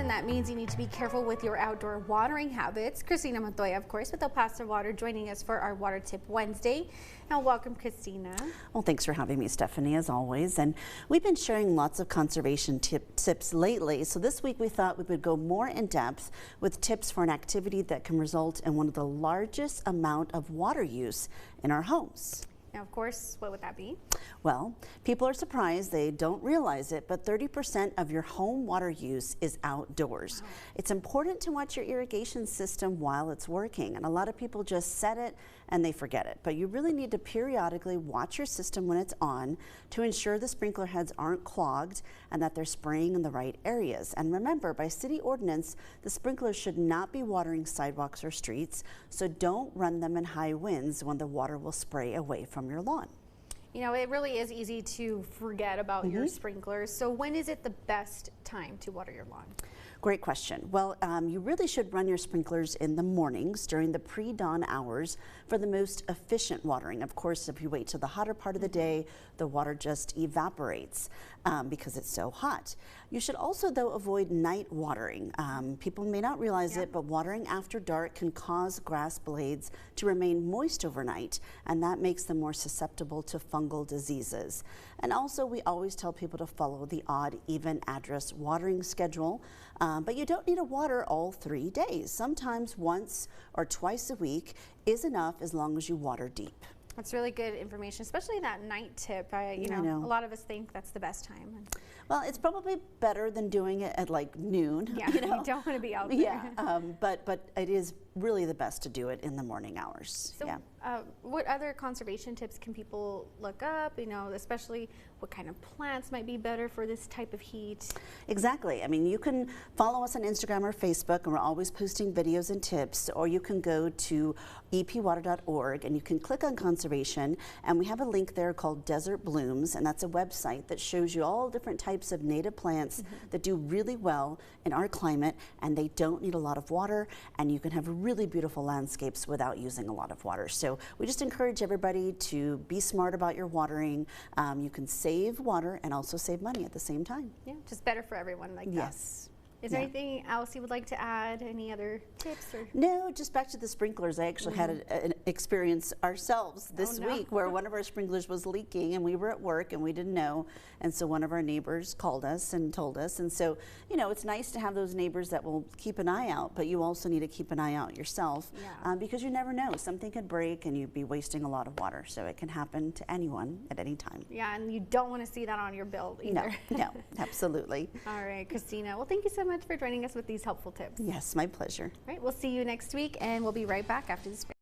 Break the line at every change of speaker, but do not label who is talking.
and that means you need to be careful with your outdoor watering habits. Christina Montoya, of course, with El Paso Water, joining us for our Water Tip Wednesday. Now, welcome, Christina.
Well, thanks for having me, Stephanie, as always. And we've been sharing lots of conservation tips lately. So this week we thought we would go more in depth with tips for an activity that can result in one of the largest amount of water use in our homes.
Now, of course, what would that be?
Well, people are surprised, they don't realize it, but 30% of your home water use is outdoors. Wow. It's important to watch your irrigation system while it's working, and a lot of people just set it and they forget it. But you really need to periodically watch your system when it's on to ensure the sprinkler heads aren't clogged and that they're spraying in the right areas. And remember, by city ordinance, the sprinklers should not be watering sidewalks or streets, so don't run them in high winds when the water will spray away from your lawn.
You know, it really is easy to forget about your sprinklers. So when is it the best time to water your lawn?
Great question. Well, you really should run your sprinklers in the mornings during the pre-dawn hours for the most efficient watering. Of course, if you wait till the hotter part of the day, the water just evaporates because it's so hot. You should also, though, avoid night watering. People may not realize it, but watering after dark can cause grass blades to remain moist overnight, and that makes them more susceptible to fungal diseases. And also, we always tell people to follow the odd, even address watering schedule. But you don't need to water all 3 days. Sometimes once or twice a week is enough as long as you water deep.
That's really good information, especially that night tip. You know, a lot of us think that's the best time.
Well, it's probably better than doing it at like noon.
Yeah, you don't want to be out there.
Yeah, but it is really the best to do it in the morning hours.
So, what other conservation tips can people look up? You know, especially what kind of plants might be better for this type of heat?
Exactly. I mean, you can follow us on Instagram or Facebook, and we're always posting videos and tips, or you can go to epwater.org and you can click on conservation, and we have a link there called Desert Blooms, and that's a website that shows you all different types of native plants that do really well in our climate, and they don't need a lot of water, and you can have really beautiful landscapes without using a lot of water. So we just encourage everybody to be smart about your watering. You can save water and also save money at the same time.
Yeah, just better for everyone like that.
Yes.
Is there anything else you would like to add? Any other tips? Or?
No, just back to the sprinklers. I actually had an experience ourselves this week where one of our sprinklers was leaking, and we were at work and we didn't know. And so one of our neighbors called us and told us. And so, you know, it's nice to have those neighbors that will keep an eye out, but you also need to keep an eye out yourself because you never know. Something could break and you'd be wasting a lot of water. So it can happen to anyone at any time.
Yeah, and you don't want to see that on your bill either.
No, absolutely.
All right, Christina. Well, thank you so much for joining us with these helpful tips.
Yes, my pleasure.
All right, we'll see you next week, and we'll be right back after this break.